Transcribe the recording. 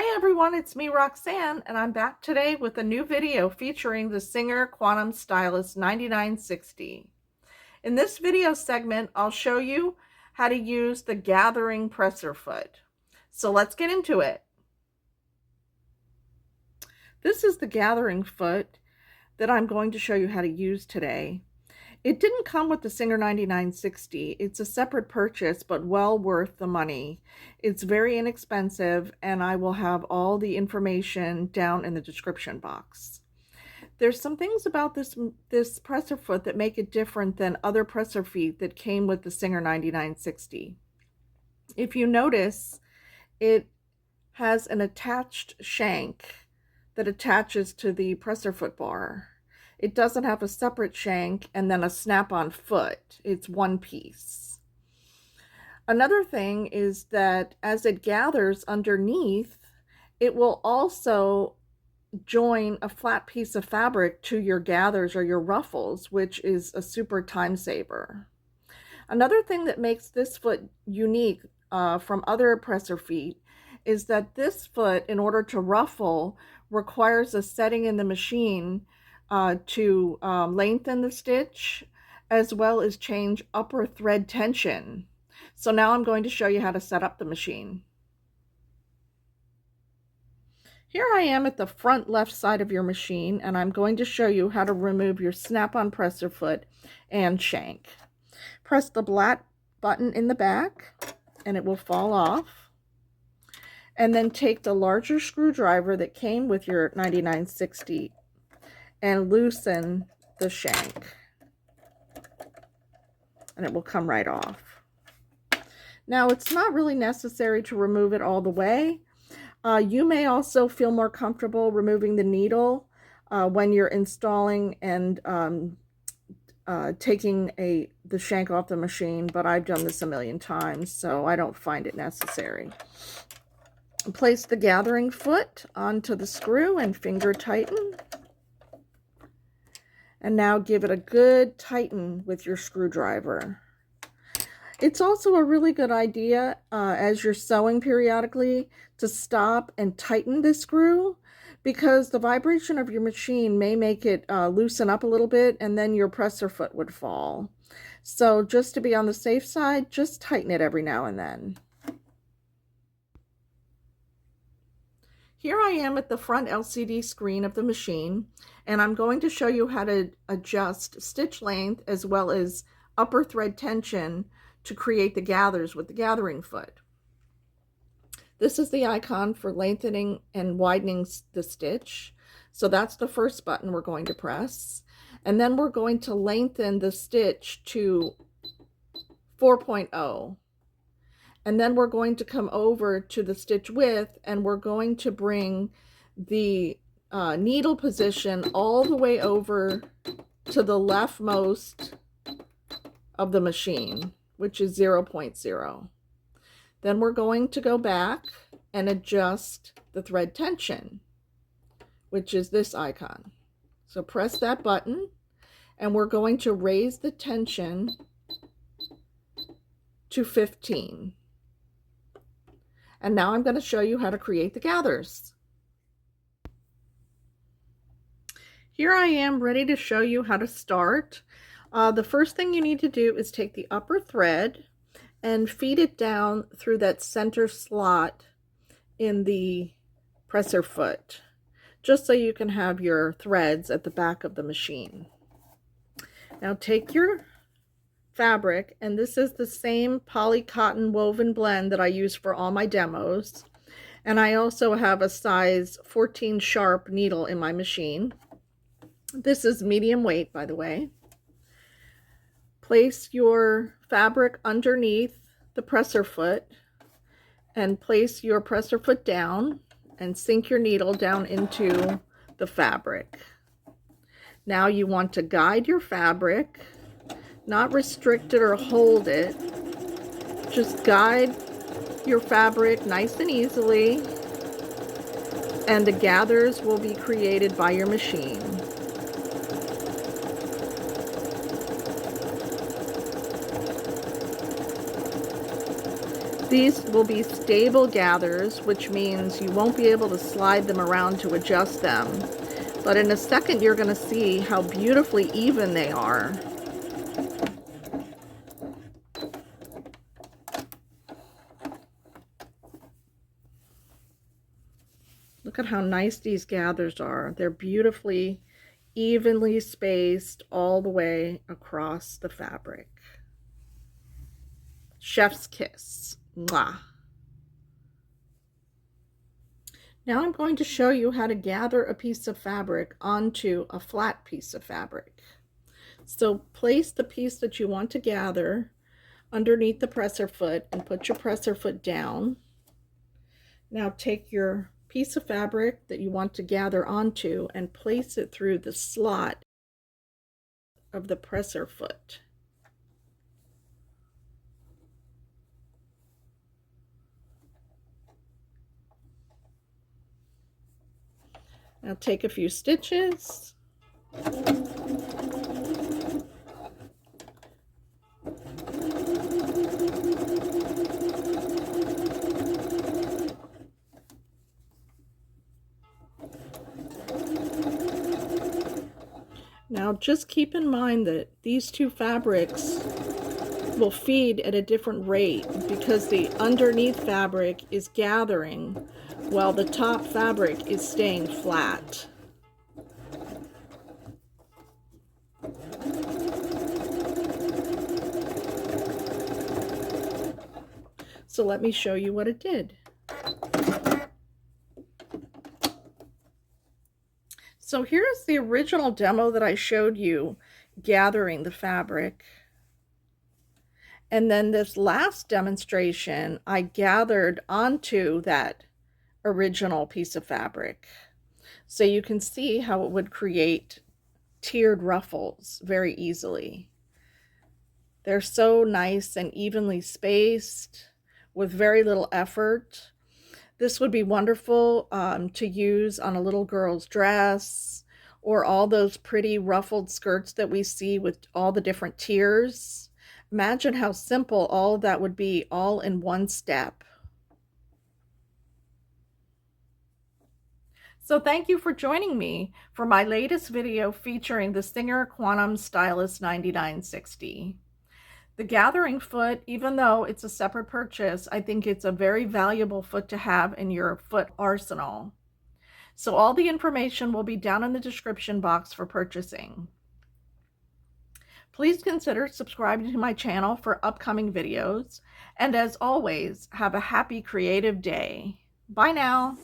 Hi everyone, it's me Roxanne, and I'm back today with a new video featuring the Singer Quantum Stylus 9960. In this video segment, I'll show you how to use the gathering presser foot. So let's get into it. This is the gathering foot that I'm going to show you how to use today. It didn't come with the Singer 9960. It's a separate purchase, but well worth the money. It's very inexpensive, and I will have all the information down in the description box. There's some things about this presser foot that make it different than other presser feet that came with the Singer 9960. If you notice, it has an attached shank that attaches to the presser foot bar. It doesn't have a separate shank and then a snap-on foot. It's one piece. Another thing is that as it gathers underneath, it will also join a flat piece of fabric to your gathers or your ruffles, which is a super time saver. Another thing that makes this foot unique from other presser feet is that this foot, in order to ruffle, requires a setting in the machine to lengthen the stitch as well as change upper thread tension. So now I'm going to show you how to set up the machine. Here I am at the front left side of your machine, and I'm going to show you how to remove your snap-on presser foot and shank. Press the black button in the back and it will fall off. And then take the larger screwdriver that came with your 9960 and loosen the shank, and it will come right off. Now, it's not really necessary to remove it all the way. You may also feel more comfortable removing the needle when you're installing and taking the shank off the machine, but I've done this a million times, so I don't find it necessary. Place the gathering foot onto the screw and finger tighten. And now give it a good tighten with your screwdriver. It's also a really good idea as you're sewing periodically to stop and tighten the screw, because the vibration of your machine may make it loosen up a little bit, and then your presser foot would fall. So just to be on the safe side, just tighten it every now and then. Here I am at the front LCD screen of the machine, and I'm going to show you how to adjust stitch length as well as upper thread tension to create the gathers with the gathering foot. This is the icon for lengthening and widening the stitch. So that's the first button we're going to press. And then we're going to lengthen the stitch to 4.0. And then we're going to come over to the stitch width, and we're going to bring the needle position all the way over to the leftmost of the machine, which is 0.0. Then we're going to go back and adjust the thread tension, which is this icon. So press that button, and we're going to raise the tension to 15. And now I'm going to show you how to create the gathers. Here I am ready to show you how to start. The first thing you need to do is take the upper thread and feed it down through that center slot in the presser foot, just so you can have your threads at the back of the machine. Now take your fabric, and this is the same poly cotton woven blend that I use for all my demos, and I also have a size 14 sharp needle in my machine. This is medium weight, by the way. Place your fabric underneath the presser foot and place your presser foot down and sink your needle down into the fabric. Now you want to guide your fabric, not restrict it or hold it. Just guide your fabric nice and easily, and the gathers will be created by your machine. These will be stable gathers, which means you won't be able to slide them around to adjust them. But in a second, you're going to see how beautifully even they are. Look at how nice these gathers are. They're beautifully, evenly spaced all the way across the fabric. Chef's kiss. Mwah. Now I'm going to show you how to gather a piece of fabric onto a flat piece of fabric. So place the piece that you want to gather underneath the presser foot and put your presser foot down. Now take your piece of fabric that you want to gather onto and place it through the slot of the presser foot. Now take a few stitches. Now just keep in mind that these two fabrics will feed at a different rate because the underneath fabric is gathering while the top fabric is staying flat. So let me show you what it did. So here's the original demo that I showed you gathering the fabric. And then this last demonstration, I gathered onto that original piece of fabric. So you can see how it would create tiered ruffles very easily. They're so nice and evenly spaced with very little effort. This would be wonderful to use on a little girl's dress or all those pretty ruffled skirts that we see with all the different tiers. Imagine how simple all of that would be all in one step. So thank you for joining me for my latest video featuring the Singer Quantum Stylus 9960. The gathering foot, even though it's a separate purchase, I think it's a very valuable foot to have in your foot arsenal. So all the information will be down in the description box for purchasing. Please consider subscribing to my channel for upcoming videos. And as always, have a happy creative day. Bye now.